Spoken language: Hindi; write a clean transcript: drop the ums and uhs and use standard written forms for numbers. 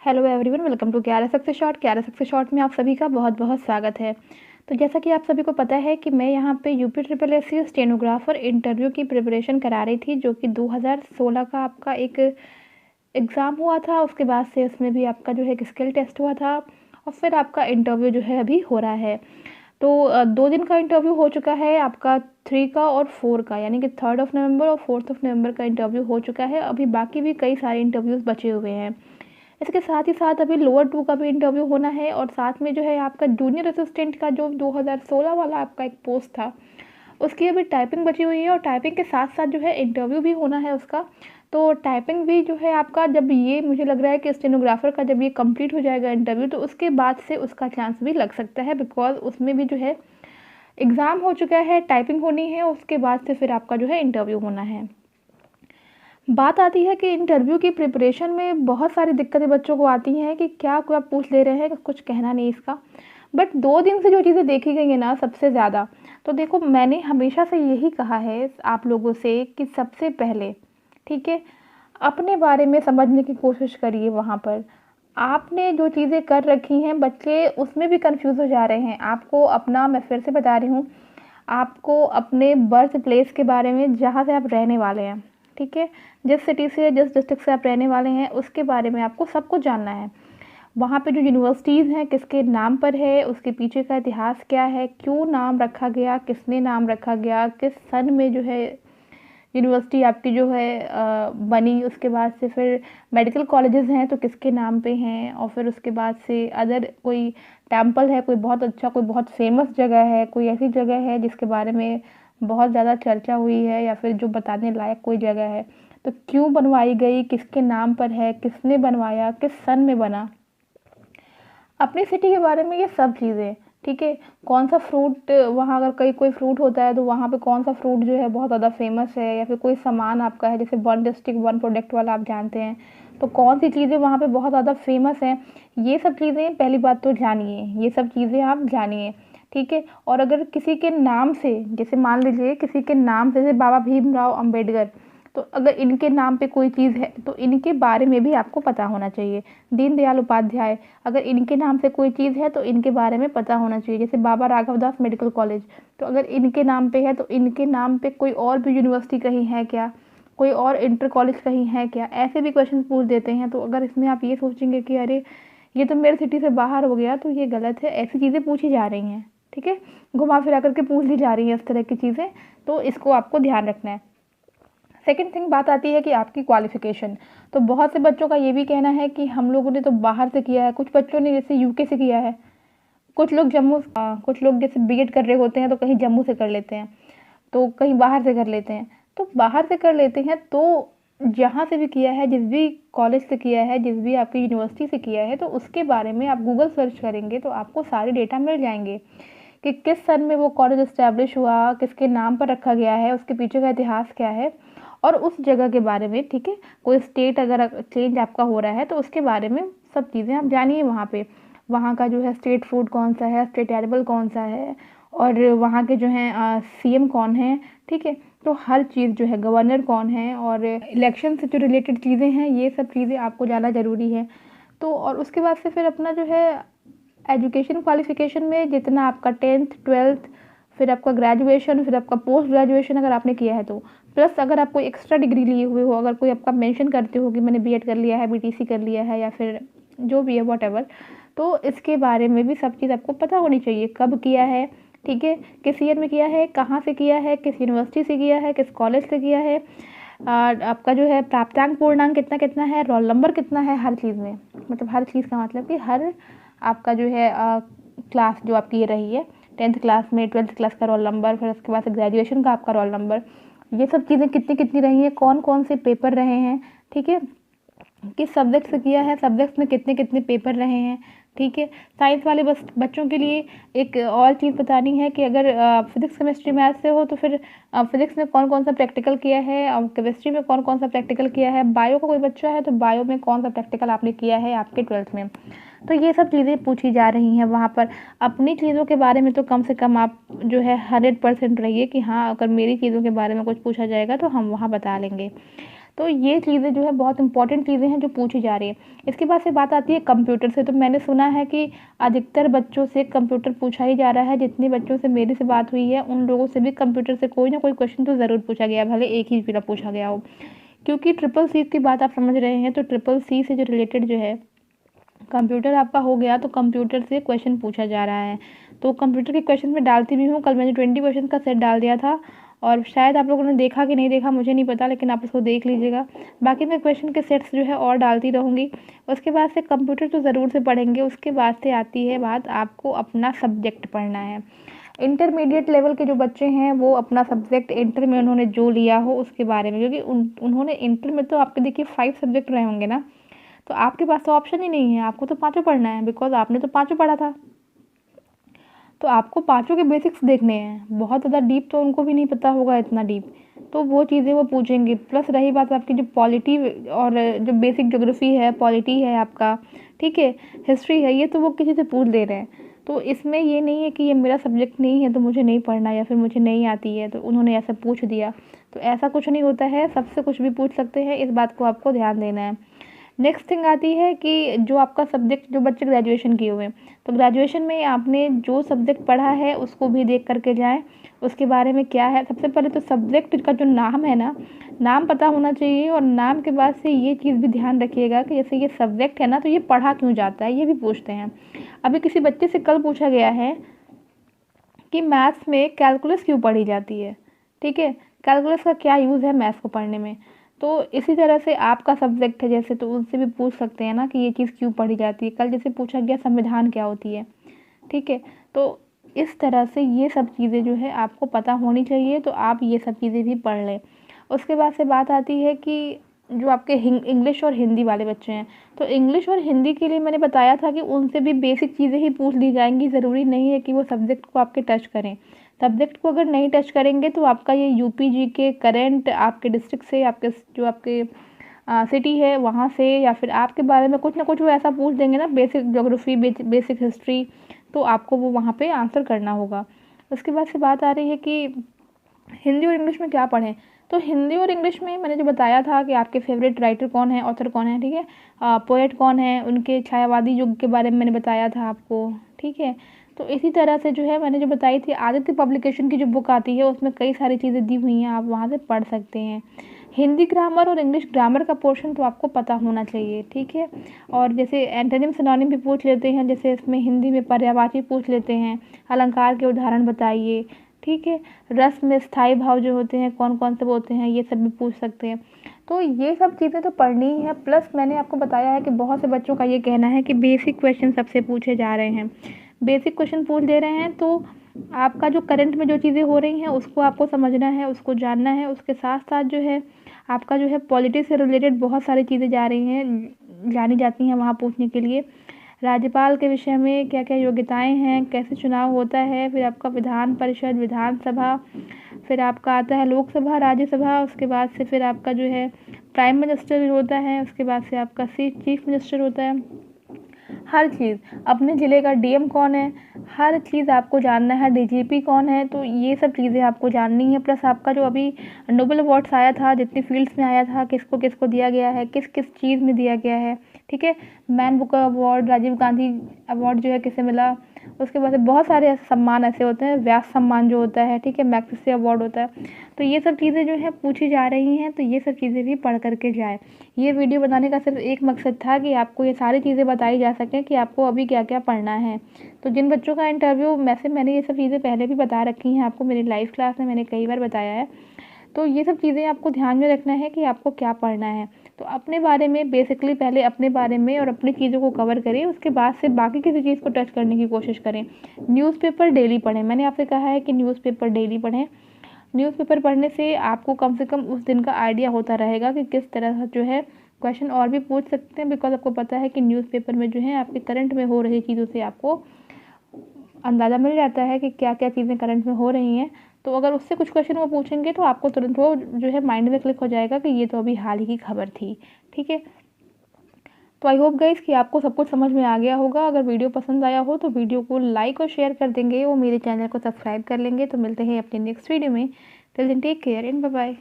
हेलो एवरीवन, वेलकम टू क्यारा सक्सेस शॉर्ट। क्यारा सक्सेस शॉर्ट में आप सभी का बहुत बहुत स्वागत है। तो जैसा कि आप सभी को पता है कि मैं यहाँ पे UP triple S C stenographer interview की प्रिपरेशन करा रही थी, जो कि 2016 का आपका एक एग्ज़ाम हुआ था। उसके बाद से उसमें भी आपका जो है एक स्किल टेस्ट हुआ था और फिर आपका इंटरव्यू जो है अभी हो रहा है। तो 2 दिन का इंटरव्यू हो चुका है आपका, 3 का और 4 का, यानी कि 3rd ऑफ नवंबर और 4th ऑफ नवंबर का इंटरव्यू हो चुका है। अभी बाकी भी कई सारे इंटरव्यूज़ बचे हुए हैं। इसके साथ ही साथ अभी लोअर 2 का भी इंटरव्यू होना है और साथ में जो है आपका जूनियर असिस्टेंट का जो 2016 वाला आपका एक पोस्ट था, उसकी अभी टाइपिंग बची हुई है और टाइपिंग के साथ साथ जो है इंटरव्यू भी होना है उसका। तो टाइपिंग भी जो है आपका, जब ये मुझे लग रहा है कि स्टेनोग्राफर का जब ये कंप्लीट हो जाएगा इंटरव्यू, तो उसके बाद से उसका चांस भी लग सकता है, बिकॉज उसमें भी जो है एग्ज़ाम हो चुका है, टाइपिंग होनी है, उसके बाद से फिर आपका जो है इंटरव्यू होना है। बात आती है कि इंटरव्यू की प्रिपरेशन में बहुत सारी दिक्कतें बच्चों को आती हैं कि क्या कोई आप पूछ ले रहे हैं, कुछ कहना नहीं इसका। बट 2 दिन से जो चीज़ें देखी गई हैं ना सबसे ज़्यादा, तो देखो मैंने हमेशा से यही कहा है आप लोगों से कि सबसे पहले, ठीक है, अपने बारे में समझने की कोशिश करिए। वहाँ पर आपने जो चीज़ें कर रखी हैं, बच्चे उसमें भी कन्फ्यूज़ हो जा रहे हैं। आपको अपना, मैं फिर से बता रही हूँ, आपको अपने बर्थ प्लेस के बारे में, जहाँ से आप रहने वाले हैं, ठीक है, जिस सिटी से, जिस डिस्ट्रिक्ट से आप रहने वाले हैं, उसके बारे में आपको सब कुछ जानना है। वहाँ पे जो यूनिवर्सिटीज़ हैं किसके नाम पर है, उसके पीछे का इतिहास क्या है, क्यों नाम रखा गया, किसने नाम रखा गया, किस सन में जो है यूनिवर्सिटी आपकी जो है बनी। उसके बाद से फिर मेडिकल कॉलेजेस हैं तो किसके नाम पे हैं, और फिर उसके बाद से अदर कोई टेम्पल है, कोई बहुत अच्छा, कोई बहुत फेमस जगह है, कोई ऐसी जगह है जिसके बारे में बहुत ज़्यादा चर्चा हुई है, या फिर जो बताने लायक कोई जगह है, तो क्यों बनवाई गई, किसके नाम पर है, किसने बनवाया, किस सन में बना, अपनी सिटी के बारे में ये सब चीज़ें, ठीक है। कौन सा फ्रूट वहाँ, अगर कहीं कोई फ्रूट होता है तो वहाँ पे कौन सा फ्रूट जो है बहुत ज़्यादा फेमस है, या फिर कोई सामान आपका है, जैसे वन डिस्ट्रिक्ट वन प्रोडक्ट वाला आप जानते हैं, तो कौन सी चीज़ें वहाँ पे बहुत ज़्यादा फेमस हैं। ये सब चीज़ें पहली बात तो जानिए, ये सब चीज़ें आप जानिए, ठीक है। और अगर किसी के नाम से, जैसे मान लीजिए किसी के नाम से, जैसे बाबा भीमराव अम्बेडकर, तो अगर इनके नाम पे कोई चीज़ है तो इनके बारे में भी आपको पता होना चाहिए। दीनदयाल उपाध्याय, अगर इनके नाम से कोई चीज़ है तो इनके बारे में पता होना चाहिए। जैसे बाबा राघवदास मेडिकल कॉलेज, तो अगर इनके नाम पे है तो इनके नाम पे कोई और भी यूनिवर्सिटी कहीं है क्या, कोई और इंटर कॉलेज कहीं है क्या, ऐसे भी क्वेश्चन पूछ देते हैं। तो अगर इसमें आप ये सोचेंगे कि अरे ये तो मेरे सिटी से बाहर हो गया, तो ये गलत है, ऐसी चीज़ें पूछी जा रही हैं, ठीक है, घुमा फिरा करके पूछ ली जा रही हैं इस तरह की चीज़ें, तो इसको आपको ध्यान रखना है। सेकंड थिंग, बात आती है कि आपकी क्वालिफ़िकेशन। तो बहुत से बच्चों का ये भी कहना है कि हम लोगों ने तो बाहर से किया है, कुछ बच्चों ने जैसे यूके से किया है, कुछ लोग जम्मू, कुछ लोग जैसे बीएड कर रहे होते हैं तो कहीं जम्मू से कर लेते हैं, तो कहीं बाहर से कर लेते हैं। तो बाहर से कर लेते हैं तो जहाँ से भी किया है, जिस भी कॉलेज से किया है, जिस भी आपकी यूनिवर्सिटी से किया है, तो उसके बारे में आप गूगल सर्च करेंगे तो आपको सारे डेटा मिल जाएंगे कि किस सन में वो कॉलेज इस्टेब्लिश हुआ, किसके नाम पर रखा गया है, उसके पीछे का इतिहास क्या है, और उस जगह के बारे में, ठीक है। कोई स्टेट अगर चेंज आपका हो रहा है तो उसके बारे में सब चीज़ें आप जानिए। वहाँ पे, वहाँ का जो है स्टेट फूड कौन सा है, स्टेट एनिमल कौन सा है, और वहाँ के जो हैं सीएम कौन है, ठीक है। तो हर चीज़ जो है, गवर्नर कौन है, और इलेक्शन से जो रिलेटेड चीज़ें हैं, ये सब चीज़ें आपको जानना ज़रूरी है। तो और उसके बाद से फिर अपना जो है एजुकेशन क्वालिफ़िकेशन में जितना आपका 10th 12th, फिर आपका ग्रेजुएशन, फिर आपका पोस्ट ग्रेजुएशन अगर आपने किया है तो, प्लस अगर आप कोई एक्स्ट्रा डिग्री लिए हुए हो, अगर कोई आपका मेंशन करते हो कि मैंने बीएड कर लिया है, बीटीसी कर लिया है, या फिर जो भी है व्हाटएवर, तो इसके बारे में भी सब चीज़ आपको पता होनी चाहिए। कब किया है, ठीक है, किस ईयर में किया है, कहाँ से किया है, किस यूनिवर्सिटी से किया है, किस कॉलेज से किया है, आपका जो है प्राप्तांक पूर्णांक कितना कितना है, रोल नंबर कितना है, हर चीज़ में, मतलब हर चीज़ का मतलब कि हर आपका जो है क्लास जो आपकी ये रही है, 10th क्लास में 12th क्लास का रोल नंबर, फिर उसके बाद से ग्रेजुएशन का आपका रोल नंबर, ये सब चीज़ें कितनी कितनी रही हैं, कौन कौन से पेपर रहे हैं, ठीक है, किस सब्जेक्ट से किया है, सब्जेक्ट्स में कितने कितने पेपर रहे हैं, ठीक है। साइंस वाले बच्चों के लिए एक और चीज़ बतानी है कि अगर फिजिक्स केमिस्ट्री मैथ से हो तो फिर फिजिक्स में कौन कौन सा प्रैक्टिकल किया है, और केमिस्ट्री में कौन कौन सा प्रैक्टिकल किया है, बायो का कोई बच्चा है तो बायो में कौन सा प्रैक्टिकल आपने किया है आपके 12th में। तो ये सब चीज़ें पूछी जा रही हैं वहाँ पर। अपनी चीज़ों के बारे में तो कम से कम आप जो है 100% रहिए कि हाँ, अगर मेरी चीज़ों के बारे में कुछ पूछा जाएगा तो हम वहाँ बता लेंगे। तो ये चीज़ें जो है बहुत इंपॉर्टेंट चीज़ें हैं जो पूछी जा रही है। इसके बाद से बात आती है कंप्यूटर से। तो मैंने सुना है कि अधिकतर बच्चों से कंप्यूटर पूछा ही जा रहा है। जितने बच्चों से मेरे से बात हुई है उन लोगों से भी कंप्यूटर से कोई ना कोई क्वेश्चन तो ज़रूर पूछा गया, भले एक ही पूरा पूछा गया हो। क्योंकि ट्रिपल सी की बात आप समझ रहे हैं, तो ट्रिपल सी से जो रिलेटेड जो है कंप्यूटर आपका हो गया, तो कंप्यूटर से क्वेश्चन पूछा जा रहा है। तो कंप्यूटर के क्वेश्चन मैं डालती भी हूँ। कल मैंने 20 क्वेश्चन का सेट डाल दिया था और शायद आप लोगों ने देखा कि नहीं देखा मुझे नहीं पता, लेकिन आप उसको देख लीजिएगा। बाकी मैं क्वेश्चन के सेट्स जो है और डालती रहूँगी। उसके बाद से कंप्यूटर तो ज़रूर से पढ़ेंगे। उसके बाद से आती है बात, आपको अपना सब्जेक्ट पढ़ना है। इंटरमीडिएट लेवल के जो बच्चे हैं वो अपना सब्जेक्ट इंटर में उन्होंने जो लिया हो उसके बारे में, क्योंकि उन्होंने इंटर में तो आपके देखिए 5 सब्जेक्ट रहे होंगे ना, तो आपके पास तो ऑप्शन ही नहीं है, आपको तो पाँचों पढ़ना है, बिकॉज़ आपने तो पाँचों पढ़ा था। तो आपको पाँचों के बेसिक्स देखने हैं। बहुत ज़्यादा डीप तो उनको भी नहीं पता होगा, इतना डीप। तो वो चीज़ें वो पूछेंगे। प्लस रही बात आपकी जो पॉलिटी और जो बेसिक ज्योग्राफी है, पॉलिटी है आपका, ठीक है, हिस्ट्री है, ये तो वो किसी से पूछ ले रहे हैं। तो इसमें ये नहीं है कि ये मेरा सब्जेक्ट नहीं है तो मुझे नहीं पढ़ना, या फिर मुझे नहीं आती है तो उन्होंने ऐसा पूछ दिया। तो ऐसा कुछ नहीं होता है, सबसे कुछ भी पूछ सकते हैं, इस बात को आपको ध्यान देना है। नेक्स्ट थिंग आती है कि जो आपका सब्जेक्ट, जो बच्चे ग्रेजुएशन किए हुए हैं, तो ग्रेजुएशन में आपने जो सब्जेक्ट पढ़ा है उसको भी देख करके जाएँ। उसके बारे में क्या है, सबसे पहले तो सब्जेक्ट का जो नाम है ना, नाम पता होना चाहिए। और नाम के बाद से ये चीज़ भी ध्यान रखिएगा कि जैसे ये सब्जेक्ट है ना, तो ये पढ़ा क्यों जाता है, ये भी पूछते हैं। अभी किसी बच्चे से कल पूछा गया है कि मैथ्स में कैलकुलस क्यों पढ़ी जाती है, ठीक है, कैलकुलस का क्या यूज़ है मैथ्स को पढ़ने में। तो इसी तरह से आपका सब्जेक्ट है जैसे, तो उनसे भी पूछ सकते हैं ना कि ये चीज़ क्यों पढ़ी जाती है। कल जैसे पूछा गया संविधान क्या होती है, ठीक है। तो इस तरह से ये सब चीज़ें जो है आपको पता होनी चाहिए, तो आप ये सब चीज़ें भी पढ़ लें। उसके बाद से बात आती है कि जो आपके इंग्लिश और हिंदी वाले बच्चे हैं, तो इंग्लिश और हिंदी के लिए मैंने बताया था कि उनसे भी बेसिक चीज़ें ही पूछ ली जाएंगी। ज़रूरी नहीं है कि वो सब्जेक्ट को आपके टच करें। सब्जेक्ट को अगर नहीं टच करेंगे तो आपका ये यूपी जी के करंट, आपके डिस्ट्रिक्ट से, आपके जो आपके सिटी है वहाँ से, या फिर आपके बारे में कुछ ना कुछ वो ऐसा पूछ देंगे ना, बेसिक ज्योग्राफी, बेसिक हिस्ट्री, तो आपको वो वहाँ पे आंसर करना होगा। उसके बाद से बात आ रही है कि हिंदी और इंग्लिश में क्या पढ़ें। तो हिंदी और इंग्लिश में मैंने जो बताया था कि आपके फेवरेट राइटर कौन है, ऑथर कौन है, ठीक है, पोएट कौन है, उनके छायावादी युग के बारे में मैंने बताया था आपको, ठीक है। तो इसी तरह से जो है मैंने जो बताई थी, आदित्य पब्लिकेशन की जो बुक आती है उसमें कई सारी चीज़ें दी हुई हैं, आप वहाँ से पढ़ सकते हैं। हिंदी ग्रामर और इंग्लिश ग्रामर का पोर्शन तो आपको पता होना चाहिए, ठीक है। और जैसे एंटोनिम सिनोनिम भी पूछ लेते हैं, जैसे इसमें हिंदी में पर्यायवाची पूछ लेते हैं, अलंकार के उदाहरण बताइए, ठीक है। रस में स्थायी भाव जो होते हैं कौन कौन से होते हैं, ये सब भी पूछ सकते हैं। तो ये सब चीज़ें तो पढ़नी ही है। प्लस मैंने आपको बताया है कि बहुत से बच्चों का ये कहना है कि बेसिक क्वेश्चन सबसे पूछे जा रहे हैं, बेसिक क्वेश्चन पूछ दे रहे हैं। तो आपका जो करंट में जो चीज़ें हो रही हैं उसको आपको समझना है, उसको जानना है। उसके साथ साथ जो है आपका जो है पॉलिटिक्स से रिलेटेड बहुत सारी चीज़ें जा रही हैं, जानी जाती हैं वहाँ पूछने के लिए। राज्यपाल के विषय में क्या क्या योग्यताएं हैं, कैसे चुनाव होता है, फिर आपका विधान परिषद, विधानसभा, फिर आपका आता है लोकसभा, राज्यसभा। उसके बाद से फिर आपका जो है प्राइम मिनिस्टर होता है, उसके बाद से आपका चीफ मिनिस्टर होता है। हर चीज़, अपने ज़िले का डीएम कौन है, हर चीज़ आपको जानना है, डीजीपी कौन है, तो ये सब चीज़ें आपको जाननी है। प्लस आपका जो अभी नोबेल अवार्ड्स आया था, जितनी फील्ड्स में आया था, किसको किसको दिया गया है, किस किस चीज़ में दिया गया है, ठीक है। Man Booker award, Rajiv Gandhi award जो है किसे मिला। उसके बाद से बहुत सारे ऐसे सम्मान ऐसे होते हैं, व्यास सम्मान जो होता है, ठीक है, मैग्सेसे अवार्ड होता है। तो ये सब चीज़ें जो है पूछी जा रही हैं, तो ये सब चीज़ें भी पढ़ करके जाए। ये वीडियो बनाने का सिर्फ एक मकसद था कि आपको ये सारी चीज़ें बताई जा सकें कि आपको अभी क्या क्या पढ़ना है। तो जिन बच्चों का इंटरव्यू, वैसे मैंने ये सब चीज़ें पहले भी बता रखी हैं आपको, मेरी लाइव क्लास में मैंने कई बार बताया है। तो ये सब चीज़ें आपको ध्यान में रखना है कि आपको क्या पढ़ना है। तो अपने बारे में बेसिकली पहले अपने बारे में और अपनी चीज़ों को कवर करें, उसके बाद से बाकी किसी चीज़ को टच करने की कोशिश करें। न्यूज़पेपर डेली पढ़ें, मैंने आपसे कहा है कि न्यूज़पेपर डेली पढ़ें। न्यूज़पेपर पढ़ने से आपको कम से कम उस दिन का आइडिया होता रहेगा कि किस तरह जो है क्वेश्चन और भी पूछ सकते हैं, बिकॉज आपको पता है कि न्यूज़पेपर में जो है आपके करंट में हो रही चीज़ों से आपको अंदाज़ा मिल जाता है कि क्या क्या चीज़ें करंट में हो रही हैं। तो अगर उससे कुछ क्वेश्चन वो पूछेंगे तो आपको तुरंत वो जो है माइंड में क्लिक हो जाएगा कि ये तो अभी हाल ही की खबर थी, ठीक है। तो आई होप गाइस कि आपको सब कुछ समझ में आ गया होगा। अगर वीडियो पसंद आया हो तो वीडियो को लाइक और शेयर कर देंगे, वो मेरे चैनल को सब्सक्राइब कर लेंगे। तो मिलते हैं अपने नेक्स्ट वीडियो में। Till then take care and bye bye.